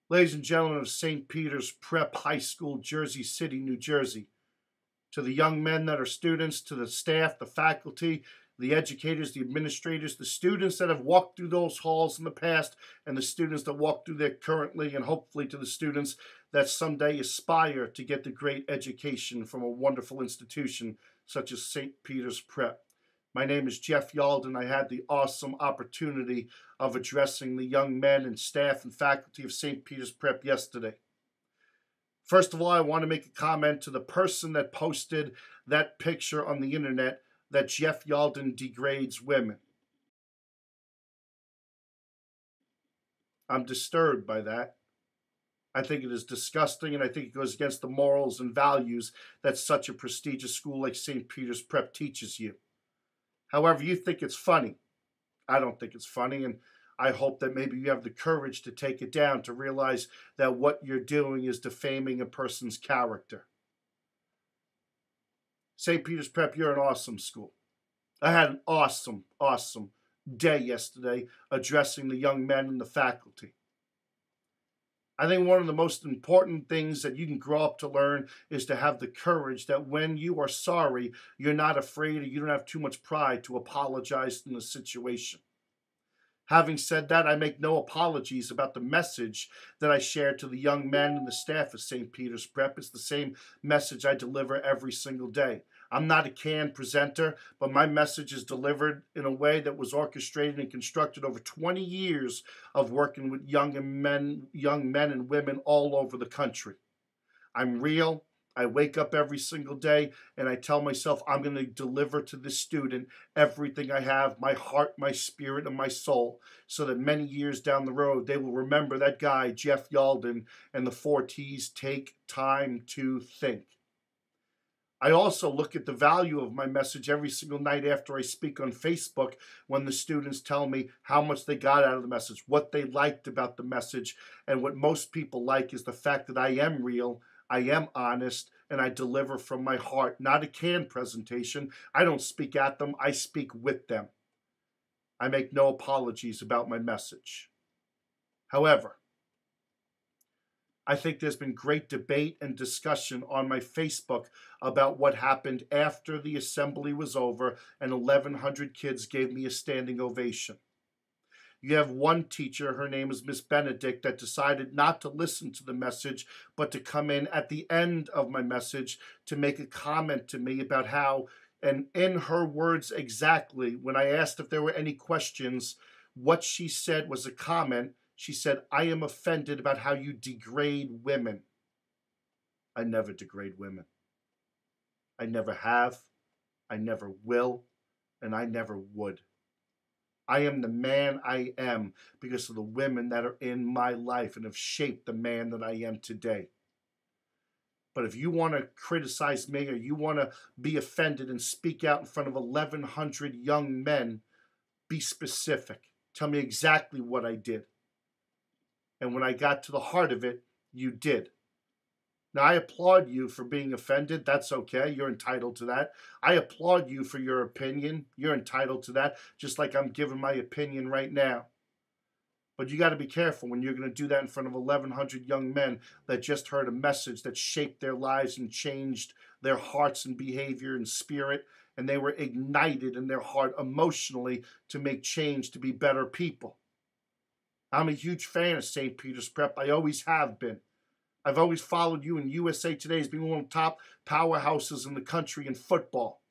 Ladies and gentlemen of St. Peter's Prep High School, Jersey City, New Jersey, to the young men that are students, to the staff, the faculty, the educators, the administrators, the students that have walked through those halls in the past, and the students that walk through there currently, and hopefully to the students that someday aspire to get the great education from a wonderful institution such as St. Peter's Prep. My name is Jeff Yalden. I had the awesome opportunity of addressing the young men and staff and faculty of St. Peter's Prep yesterday. First of all, I want to make a comment to the person that posted that picture on the internet that Jeff Yalden degrades women. I'm disturbed by that. I think it is disgusting, and I think it goes against the morals and values that such a prestigious school like St. Peter's Prep teaches you. However, you think it's funny. I don't think it's funny, and I hope that maybe you have the courage to take it down, to realize that what you're doing is defaming a person's character. St. Peter's Prep, you're an awesome school. I had an awesome day yesterday addressing the young men and the faculty. I think one of the most important things that you can grow up to learn is to have the courage that when you are sorry, you're not afraid or you don't have too much pride to apologize in the situation. Having said that, I make no apologies about the message that I shared to the young men and the staff of St. Peter's Prep. It's the same message I deliver every single day. I'm not a canned presenter, but my message is delivered in a way that was orchestrated and constructed over 20 years of working with young men and women all over the country. I'm real. I wake up every single day and I tell myself I'm going to deliver to this student everything I have, my heart, my spirit, and my soul, so that many years down the road they will remember that guy, Jeff Yalden, and the 4T's take time to think. I also look at the value of my message every single night after I speak on Facebook when the students tell me how much they got out of the message, what they liked about the message, and what most people like is the fact that I am real, I am honest, and I deliver from my heart, not a canned presentation. I don't speak at them, I speak with them. I make no apologies about my message. However, I think there's been great debate and discussion on my Facebook about what happened after the assembly was over and 1,100 kids gave me a standing ovation. You have one teacher, her name is Miss Benedict, that decided not to listen to the message, but to come in at the end of my message to make a comment to me about how, and in her words exactly, when I asked if there were any questions, what she said was a comment. She said, "I am offended about how you degrade women." I never degrade women. I never have, I never will, and I never would. I am the man I am because of the women that are in my life and have shaped the man that I am today. But if you want to criticize me or you want to be offended and speak out in front of 1,100 young men, be specific. Tell me exactly what I did. And when I got to the heart of it, you did. Now, I applaud you for being offended. That's okay. You're entitled to that. I applaud you for your opinion. You're entitled to that, just like I'm giving my opinion right now. But you got to be careful when you're going to do that in front of 1,100 young men that just heard a message that shaped their lives and changed their hearts and behavior and spirit, and they were ignited in their heart emotionally to make change, to be better people. I'm a huge fan of St. Peter's Prep. I always have been. I've always followed you in USA Today as being one of the top powerhouses in the country in football.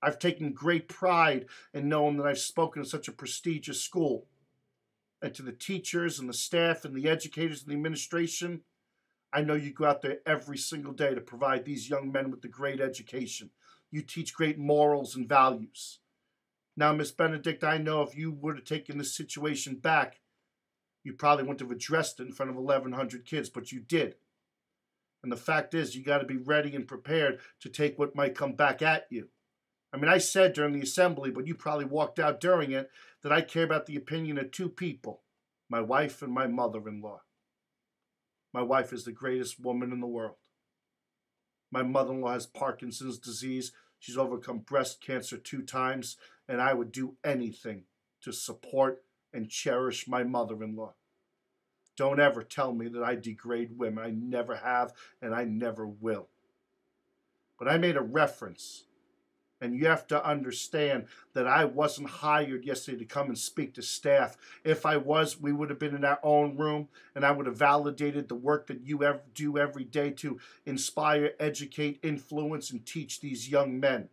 I've taken great pride in knowing that I've spoken at such a prestigious school. And to the teachers and the staff and the educators and the administration, I know you go out there every single day to provide these young men with the great education. You teach great morals and values. Now, Miss Benedict, I know if you would have taken this situation back, you probably wouldn't have addressed it in front of 1,100 kids, but you did. And the fact is, you got to be ready and prepared to take what might come back at you. I mean, I said during the assembly, but you probably walked out during it, that I care about the opinion of two people, my wife and my mother-in-law. My wife is the greatest woman in the world. My mother-in-law has Parkinson's disease. She's overcome breast cancer 2 times, and I would do anything to support and cherish my mother-in-law. Don't ever tell me that I degrade women. I never have, and I never will. But I made a reference, and you have to understand that I wasn't hired yesterday to come and speak to staff. If I was, we would have been in our own room, and I would have validated the work that you do every day to inspire, educate, influence, and teach these young men.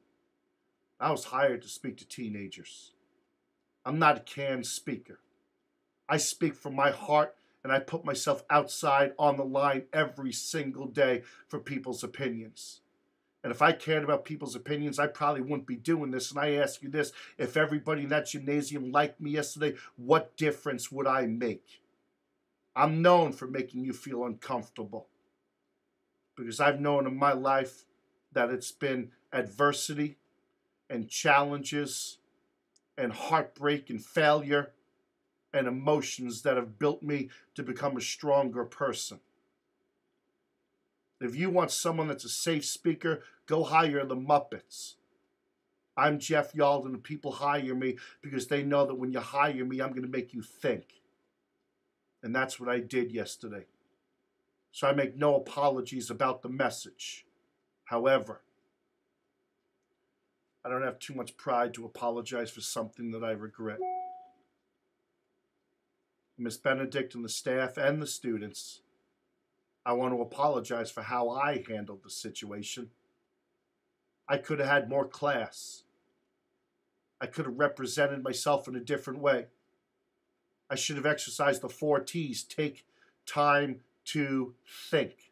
I was hired to speak to teenagers. I'm not a canned speaker. I speak from my heart, and I put myself outside on the line every single day for people's opinions. And if I cared about people's opinions, I probably wouldn't be doing this. And I ask you this, if everybody in that gymnasium liked me yesterday, what difference would I make? I'm known for making you feel uncomfortable, because I've known in my life that it's been adversity and challenges and heartbreak and failure and emotions that have built me to become a stronger person. If you want someone that's a safe speaker, go hire the Muppets. I'm Jeff Yalden, and people hire me because they know that when you hire me, I'm going to make you think. And that's what I did yesterday. So I make no apologies about the message. However, I don't have too much pride to apologize for something that I regret. Miss Benedict and the staff and the students, I want to apologize for how I handled the situation. I could have had more class. I could have represented myself in a different way. I should have exercised the 4 T's. Take time to think.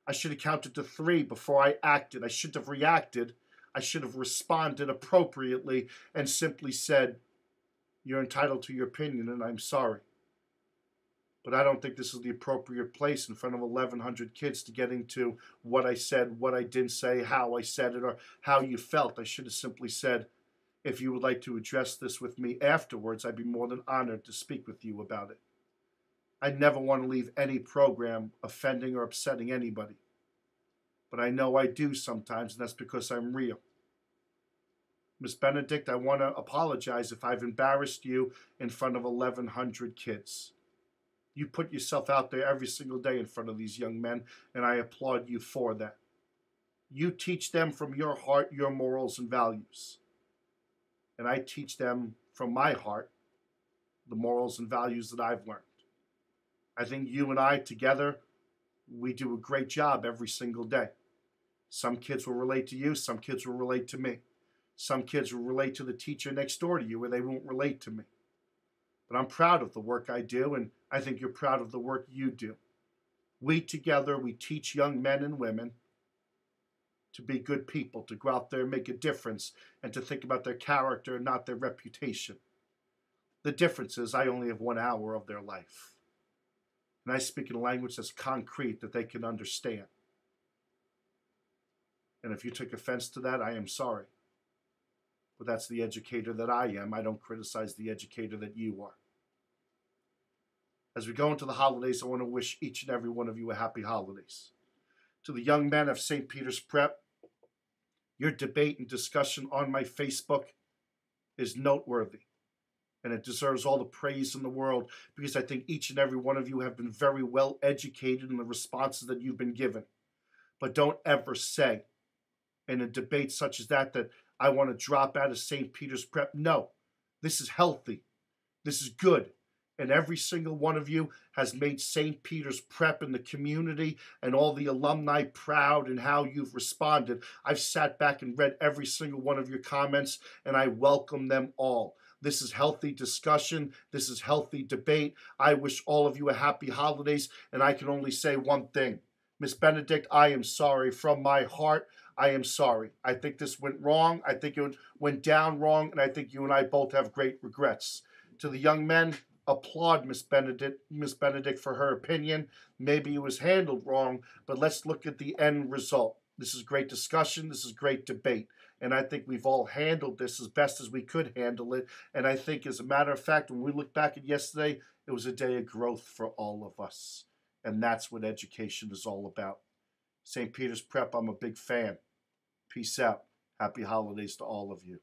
I should have counted to 3 before I acted. I shouldn't have reacted. I should have responded appropriately and simply said, you're entitled to your opinion and I'm sorry. But I don't think this is the appropriate place in front of 1,100 kids to get into what I said, what I didn't say, how I said it, or how you felt. I should have simply said, if you would like to address this with me afterwards, I'd be more than honored to speak with you about it. I never want to leave any program offending or upsetting anybody. But I know I do sometimes, and that's because I'm real. Miss Benedict, I want to apologize if I've embarrassed you in front of 1,100 kids. You put yourself out there every single day in front of these young men, and I applaud you for that. You teach them from your heart your morals and values. And I teach them from my heart the morals and values that I've learned. I think you and I together, we do a great job every single day. Some kids will relate to you, some kids will relate to me. Some kids will relate to the teacher next door to you, or they won't relate to me. But I'm proud of the work I do, and I think you're proud of the work you do. We together, we teach young men and women to be good people, to go out there and make a difference, and to think about their character and not their reputation. The difference is I only have 1 hour of their life. And I speak in a language that's concrete, that they can understand. And if you took offense to that, I am sorry. But that's the educator that I am. I don't criticize the educator that you are. As we go into the holidays, I want to wish each and every one of you a happy holidays. To the young men of St. Peter's Prep, your debate and discussion on my Facebook is noteworthy. And it deserves all the praise in the world, because I think each and every one of you have been very well educated in the responses that you've been given. But don't ever say in a debate such as that I want to drop out of St. Peter's Prep. No, this is healthy. This is good. And every single one of you has made St. Peter's Prep and the community and all the alumni proud in how you've responded. I've sat back and read every single one of your comments, and I welcome them all. This is healthy discussion. This is healthy debate. I wish all of you a happy holidays, and I can only say one thing. Miss Benedict, I am sorry from my heart. I am sorry. I think this went wrong. I think it went down wrong, and I think you and I both have great regrets. To the young men, applaud Miss Benedict for her opinion. Maybe it was handled wrong, but let's look at the end result. This is great discussion. This is great debate. And I think we've all handled this as best as we could handle it. And I think, as a matter of fact, when we look back at yesterday, it was a day of growth for all of us. And that's what education is all about. St. Peter's Prep, I'm a big fan. Peace out. Happy holidays to all of you.